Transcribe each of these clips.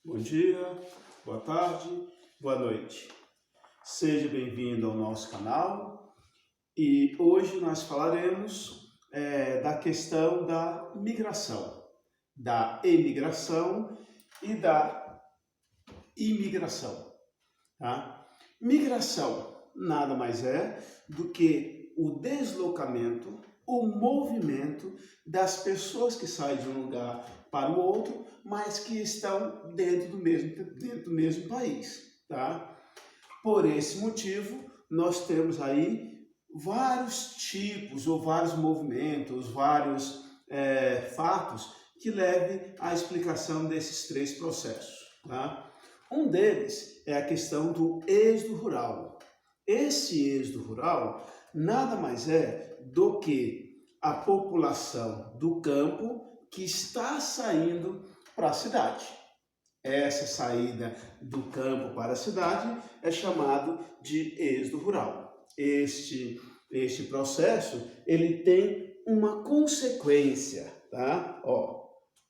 Bom dia, boa tarde, boa noite. Seja bem-vindo ao nosso canal e hoje nós falaremos da questão da migração, da emigração e da imigração. Tá? Migração nada mais é do que o deslocamento, o movimento das pessoas que saem de um lugar para o outro, mas que estão dentro do mesmo país. Tá? Por esse motivo, nós temos aí vários tipos ou vários movimentos, vários fatos que levem à explicação desses três processos. Tá? Um deles é a questão do êxodo rural. Esse êxodo rural nada mais é do que a população do campo que está saindo para a cidade. Essa saída do campo para a cidade é chamado de êxodo rural. Este processo ele tem uma consequência, tá?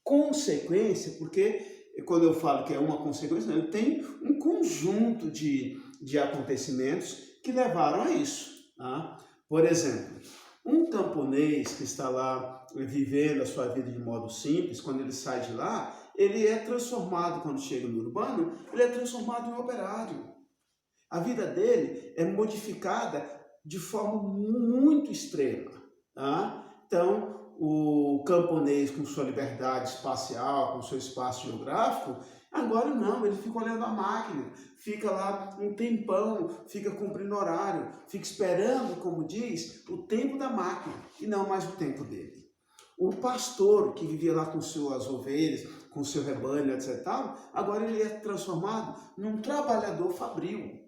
Consequência, porque quando eu falo que é uma consequência, ele tem um conjunto de acontecimentos que levaram a isso. Tá? Por exemplo, um camponês que está lá vivendo a sua vida de modo simples, quando ele sai de lá, ele é transformado, quando chega no urbano, ele é transformado em operário. A vida dele é modificada de forma muito extrema. Tá? Então, o camponês com sua liberdade espacial, com seu espaço geográfico, agora não, ele fica olhando a máquina, fica lá um tempão, fica cumprindo horário, fica esperando, como diz, o tempo da máquina e não mais o tempo dele. O pastor que vivia lá com suas ovelhas, com seu rebanho, etc. Agora ele é transformado num trabalhador fabril,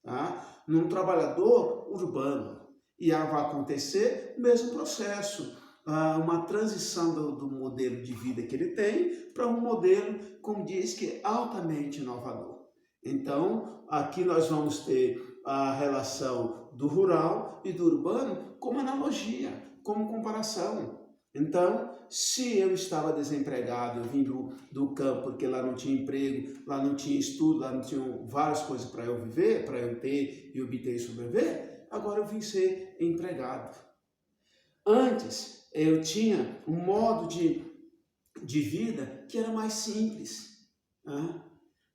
tá? Num trabalhador urbano. E vai acontecer o mesmo processo, uma transição do modelo de vida que ele tem para um modelo, como diz, que é altamente inovador. Então, aqui nós vamos ter a relação do rural e do urbano como analogia, como comparação. Então, se eu estava desempregado, eu vim do campo porque lá não tinha emprego, lá não tinha estudo, lá não tinha várias coisas para eu viver, para eu ter e obter e sobreviver, agora eu vim ser empregado. Antes, eu tinha um modo de vida que era mais simples. Né?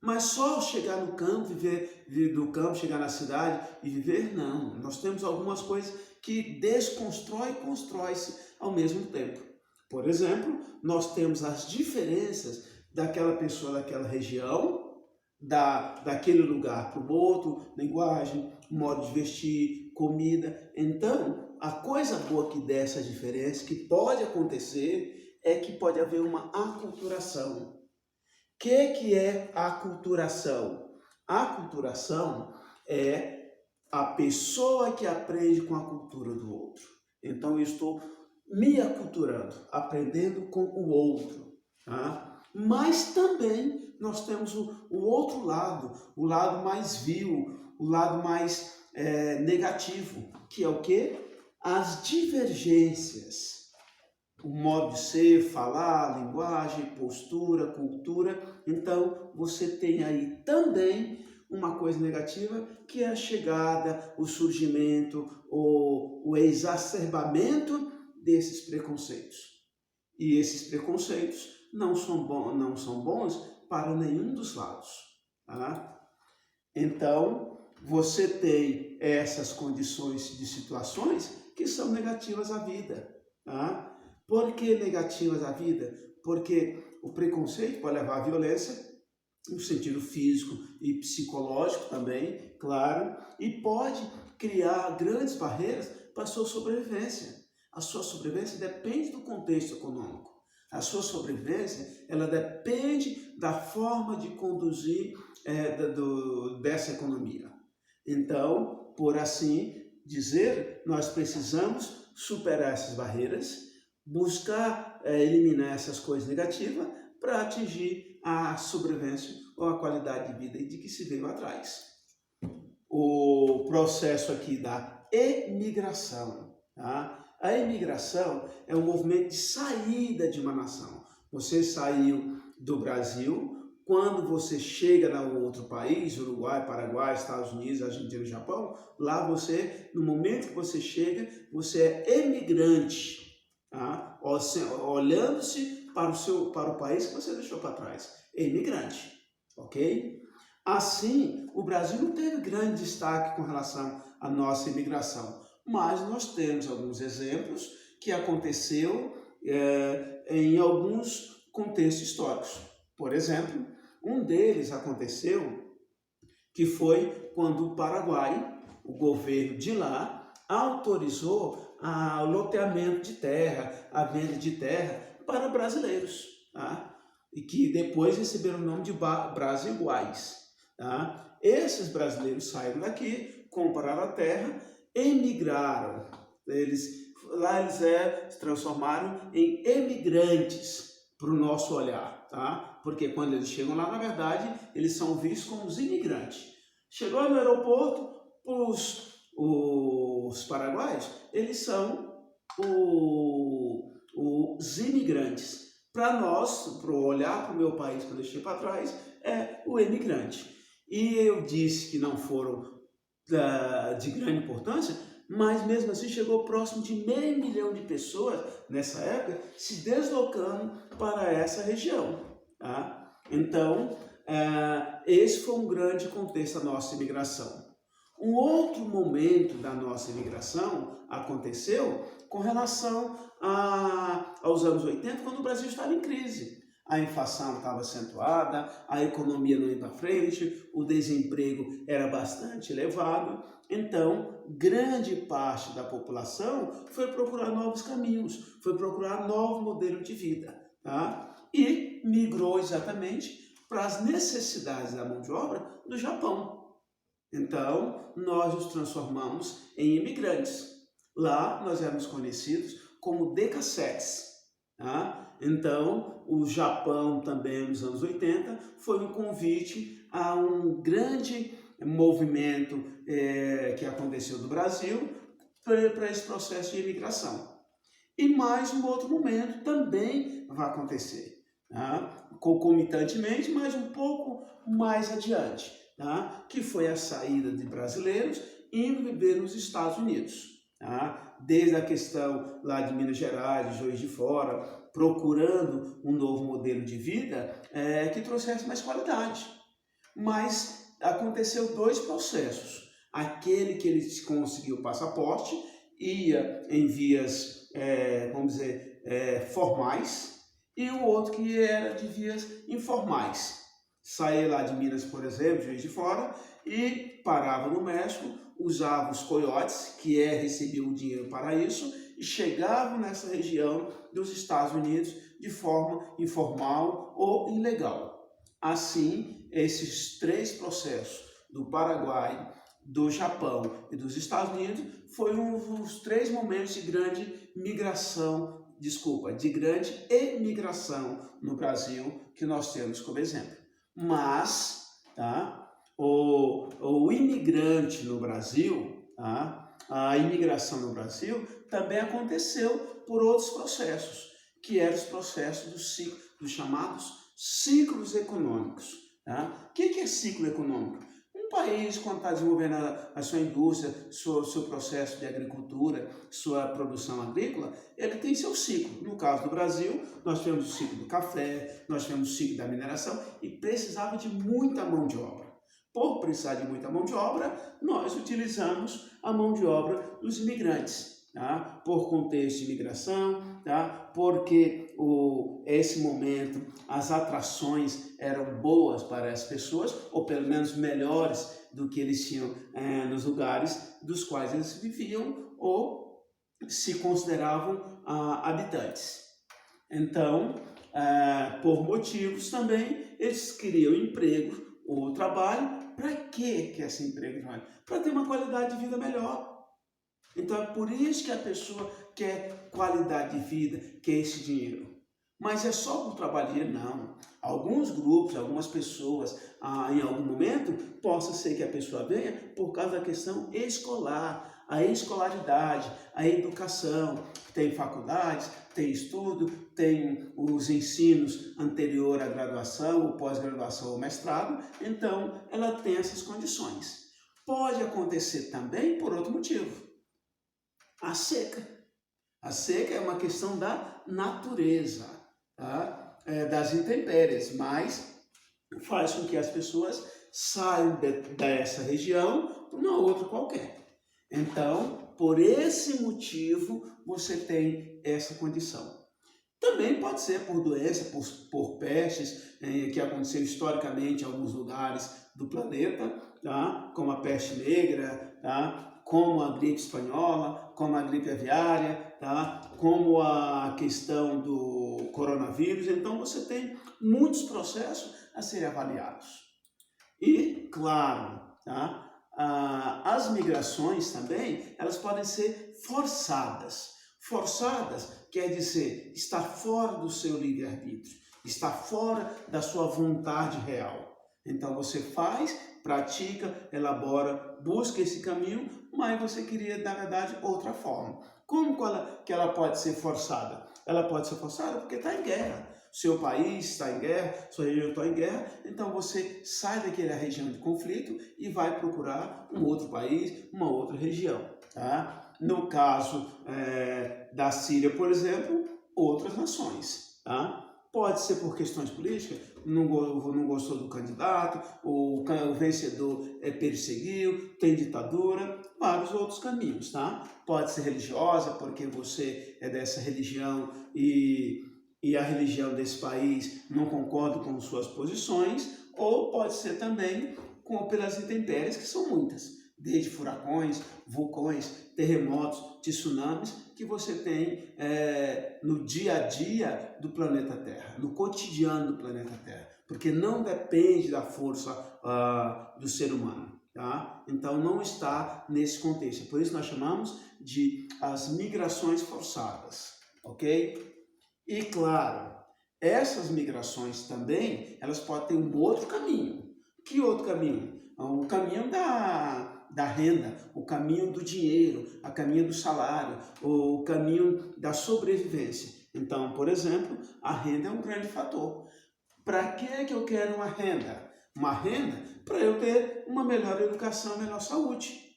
Mas só chegar no campo, viver do campo, chegar na cidade e viver, não. Nós temos algumas coisas que desconstrói e constrói-se ao mesmo tempo. Por exemplo, nós temos as diferenças daquela pessoa daquela região, daquele lugar para o outro, linguagem, modo de vestir, comida. Então, a coisa boa que dessa diferença, que pode acontecer, é que pode haver uma aculturação. O que é a aculturação? A aculturação é a pessoa que aprende com a cultura do outro. Então, eu estou me aculturando, aprendendo com o outro. Tá? Mas também nós temos o outro lado, o lado mais vil, o lado mais negativo, que é o quê? As divergências. O modo de ser, falar, linguagem, postura, cultura. Então, você tem aí também uma coisa negativa, que é a chegada, o surgimento, o exacerbamento desses preconceitos. E esses preconceitos não são bons para nenhum dos lados. Tá? Então, você tem essas condições de situações que são negativas à vida. Tá? Por que negativas à vida? Porque o preconceito pode levar à violência, no sentido físico e psicológico também, claro, e pode criar grandes barreiras para a sua sobrevivência. A sua sobrevivência depende do contexto econômico. A sua sobrevivência, ela depende da forma de conduzir dessa economia. Então, por assim dizer, nós precisamos superar essas barreiras, buscar eliminar essas coisas negativas para atingir a sobrevivência ou a qualidade de vida de que se veio atrás. O processo aqui da emigração. Tá? A emigração é um movimento de saída de uma nação. Você saiu do Brasil quando você chega no outro país, Uruguai, Paraguai, Estados Unidos, Argentina, Japão, lá você, no momento que você chega, você é emigrante, tá? Olhando-se para o país que você deixou para trás. Emigrante, ok? Assim, o Brasil não teve grande destaque com relação à nossa imigração, mas nós temos alguns exemplos que aconteceu em alguns contextos históricos. Por exemplo, um deles aconteceu que foi quando o Paraguai, o governo de lá, autorizou o loteamento de terra, a venda de terra para brasileiros, tá? E que depois receberam o nome de brasiguais. Tá? Esses brasileiros saíram daqui, compraram a terra, emigraram. Lá eles se transformaram em emigrantes para o nosso olhar, tá? Porque quando eles chegam lá, na verdade, eles são vistos como os imigrantes. Chegou no aeroporto, os paraguaios, eles são os imigrantes. Para nós, para olhar para o meu país que eu deixei para trás, é o emigrante. E eu disse que não foram de grande importância, mas mesmo assim chegou próximo de 500 mil de pessoas nessa época se deslocando para essa região. Tá? Então, esse foi um grande contexto da nossa imigração. Um outro momento da nossa imigração aconteceu com relação aos anos 80, quando o Brasil estava em crise. A inflação estava acentuada, a economia não ia para frente, o desemprego era bastante elevado. Então, grande parte da população foi procurar novos caminhos, foi procurar novo modelo de vida, tá? E migrou exatamente para as necessidades da mão de obra do Japão. Então, nós nos transformamos em imigrantes. Lá, nós éramos conhecidos como decassetes. Tá? Então, o Japão também nos anos 80 foi um convite a um grande movimento que aconteceu no Brasil para esse processo de imigração. E mais um outro momento também vai acontecer, tá? Concomitantemente, mas um pouco mais adiante, tá? Que foi a saída de brasileiros indo viver nos Estados Unidos. Tá? Desde a questão lá de Minas Gerais, de Juiz de Fora, procurando um novo modelo de vida que trouxesse mais qualidade. Mas aconteceu dois processos. Aquele que ele conseguiu o passaporte, ia em vias, vamos dizer, formais, e o outro que era de vias informais. Saía lá de Minas, por exemplo, Juiz de Fora, e parava no México, usava os coiotes, que recebiam o dinheiro para isso, e chegavam nessa região dos Estados Unidos de forma informal ou ilegal. Assim, esses três processos, do Paraguai, do Japão e dos Estados Unidos, foram os três momentos de grande migração, de grande emigração no Brasil, que nós temos como exemplo. Mas, tá? O imigrante no Brasil, tá? A imigração no Brasil também aconteceu por outros processos, que eram os processos dos chamados ciclos econômicos. Tá? O que é ciclo econômico? Um país, quando está desenvolvendo a sua indústria, seu processo de agricultura, sua produção agrícola, ele tem seu ciclo. No caso do Brasil, nós tivemos o ciclo do café, nós tivemos o ciclo da mineração e precisava de muita mão de obra. Por precisar de muita mão de obra, nós utilizamos a mão de obra dos imigrantes, tá? Por contexto de imigração, tá? Porque esse momento as atrações eram boas para as pessoas, ou pelo menos melhores do que eles tinham nos lugares dos quais eles viviam ou se consideravam habitantes. Então, por motivos também, eles queriam emprego ou trabalho. Para que esse emprego e trabalho? Para ter uma qualidade de vida melhor. Então é por isso que a pessoa quer qualidade de vida, quer esse dinheiro. mas é só por trabalho de dinheiro? Não. Alguns grupos, algumas pessoas, em algum momento, possa ser que a pessoa venha por causa da questão escolar, a escolaridade, a educação. Tem faculdades, tem estudo, tem os ensinos anterior à graduação, ou pós-graduação ou mestrado, então ela tem essas condições. Pode acontecer também por outro motivo, a seca. A seca é uma questão da natureza, tá? Das intempéries, mas faz com que as pessoas saiam dessa região para uma outra qualquer. Então, por esse motivo, você tem essa condição. Também pode ser por doença, por pestes, que aconteceu historicamente em alguns lugares do planeta, tá? Como a peste negra, tá? Como a gripe espanhola, como a gripe aviária, tá? Como a questão do coronavírus. Então, você tem muitos processos a serem avaliados. E, claro, tá? As migrações também, elas podem ser forçadas. Forçadas quer dizer estar fora do seu livre-arbítrio, estar fora da sua vontade real. Então você faz, pratica, elabora, busca esse caminho, mas você queria, na verdade, outra forma. Como que ela pode ser forçada? Ela pode ser forçada porque está em guerra. Seu país está em guerra, sua região está em guerra, então você sai daquela região de conflito e vai procurar um outro país, uma outra região. Tá? No caso da Síria, por exemplo, outras nações. Tá? Pode ser por questões políticas, não gostou do candidato, o vencedor perseguiu, tem ditadura, vários outros caminhos. Tá? Pode ser religiosa, porque você é dessa religião e a religião desse país não concorda com suas posições, ou pode ser também pelas intempéries, que são muitas, desde furacões, vulcões, terremotos, tsunamis, que você tem no dia a dia do planeta Terra, no cotidiano do planeta Terra, porque não depende da força do ser humano. Tá? Então não está nesse contexto, por isso nós chamamos de as migrações forçadas, ok? E claro, essas migrações também, elas podem ter um outro caminho. Que outro caminho? O caminho da renda, o caminho do dinheiro, o caminho do salário, o caminho da sobrevivência. Então, por exemplo, a renda é um grande fator. Para que eu quero uma renda? Uma renda para eu ter uma melhor educação, melhor saúde.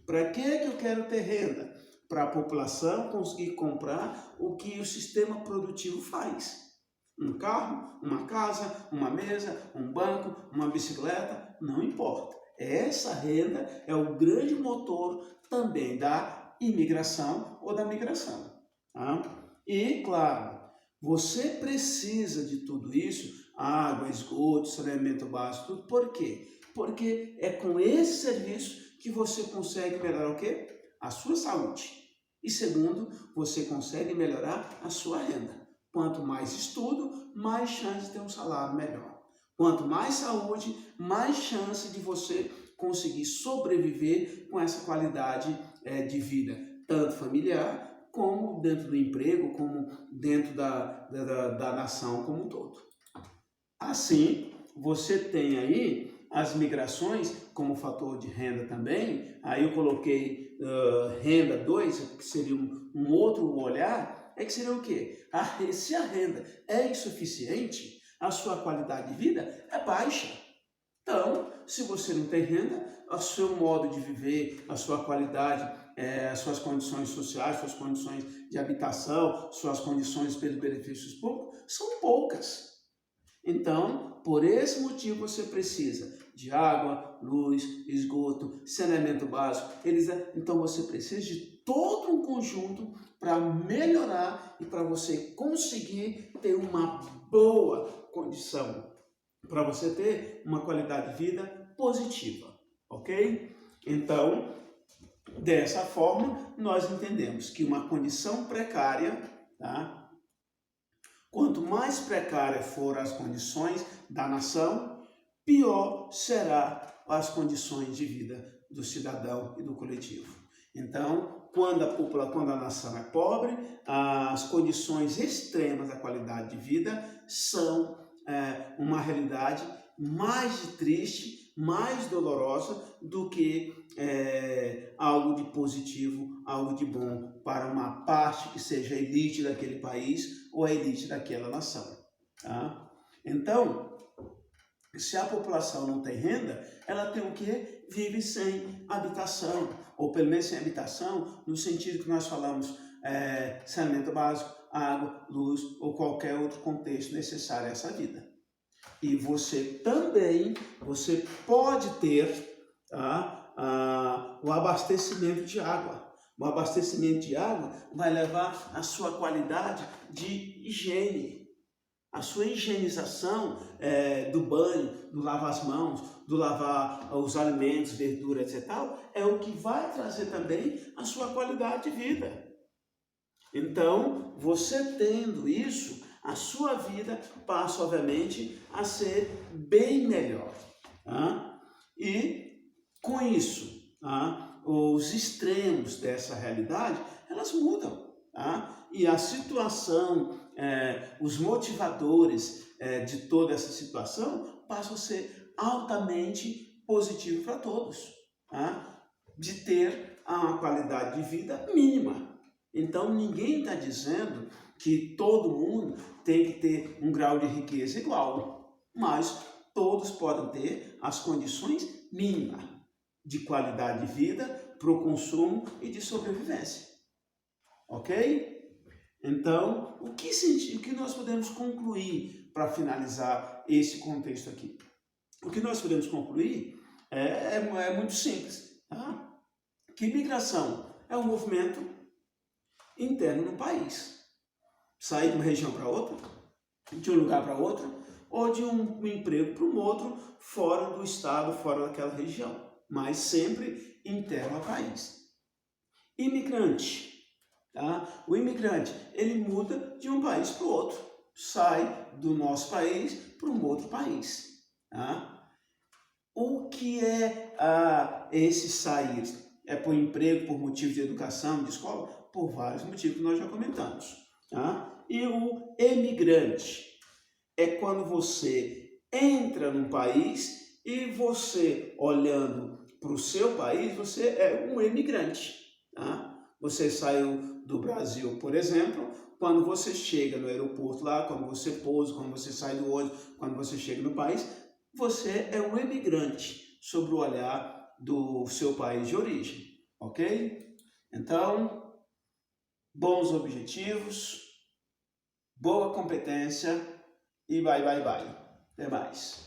Para que eu quero ter renda? Para a população conseguir comprar o que o sistema produtivo faz. Um carro, uma casa, uma mesa, um banco, uma bicicleta, não importa. Essa renda é o grande motor também da imigração ou da migração. Tá? E, claro, você precisa de tudo isso, água, esgoto, saneamento básico, tudo. Por quê? Porque é com esse serviço que você consegue melhorar o quê? A sua saúde. E segundo, você consegue melhorar a sua renda. Quanto mais estudo, mais chance de ter um salário melhor. Quanto mais saúde, mais chance de você conseguir sobreviver com essa qualidade de vida, tanto familiar, como dentro do emprego, como dentro da nação como um todo. Assim, você tem aí as migrações como fator de renda também. Aí eu coloquei renda 2, que seria um outro olhar, que seria o quê? Se a renda é insuficiente, a sua qualidade de vida é baixa. Então, se você não tem renda, o seu modo de viver, a sua qualidade, as suas condições sociais, suas condições de habitação, suas condições pelos benefícios públicos são poucas. Então, por esse motivo, você precisa de água, luz, esgoto, saneamento básico. Então, você precisa de todo um conjunto para melhorar e para você conseguir ter uma boa condição, para você ter uma qualidade de vida positiva, ok? Então, dessa forma, nós entendemos que uma condição precária, tá? Quanto mais precárias forem as condições da nação, pior serão as condições de vida do cidadão e do coletivo. Então, quando a nação é pobre, as condições extremas da qualidade de vida são uma realidade mais triste, mais dolorosa do que algo de positivo, algo de bom para uma parte que seja a elite daquele país ou a elite daquela nação. Tá? Então, se a população não tem renda, ela tem o quê? Vive sem habitação, ou pelo menos sem habitação, no sentido que nós falamos, saneamento básico, água, luz ou qualquer outro contexto necessário a essa vida. E você também, você pode ter o abastecimento de água. O abastecimento de água vai levar a sua qualidade de higiene. A sua higienização do banho, do lavar as mãos, do lavar os alimentos, verduras, etc. É o que vai trazer também a sua qualidade de vida. Então, você tendo isso, a sua vida passa, obviamente, a ser bem melhor. Tá? E, com isso, os extremos dessa realidade, elas mudam. Tá? E a situação, os motivadores de toda essa situação passam a ser altamente positivos para todos. Tá? De ter uma qualidade de vida mínima. Então, ninguém está dizendo que todo mundo tem que ter um grau de riqueza igual, mas todos podem ter as condições mínimas de qualidade de vida para o consumo e de sobrevivência. Ok? Então, o que nós podemos concluir para finalizar esse contexto aqui? O que nós podemos concluir é muito simples. Tá? Que migração é um movimento interno no país. Sair de uma região para outra, de um lugar para outro, ou de um emprego para um outro, fora do estado, fora daquela região, mas sempre interno ao país. Imigrante. Tá? O imigrante, ele muda de um país para o outro, sai do nosso país para um outro país. Tá? O que é esse sair? É por emprego, por motivo de educação, de escola? Por vários motivos que nós já comentamos. Tá? E o emigrante é quando você entra num país e você, olhando para o seu país, você é um emigrante. Tá? Você saiu do Brasil, por exemplo, quando você chega no aeroporto lá, quando você pousa, quando você sai do ônibus, quando você chega no país, você é um emigrante sob o olhar do seu país de origem, ok? Então, bons objetivos, boa competência e bye, bye, bye. Até mais.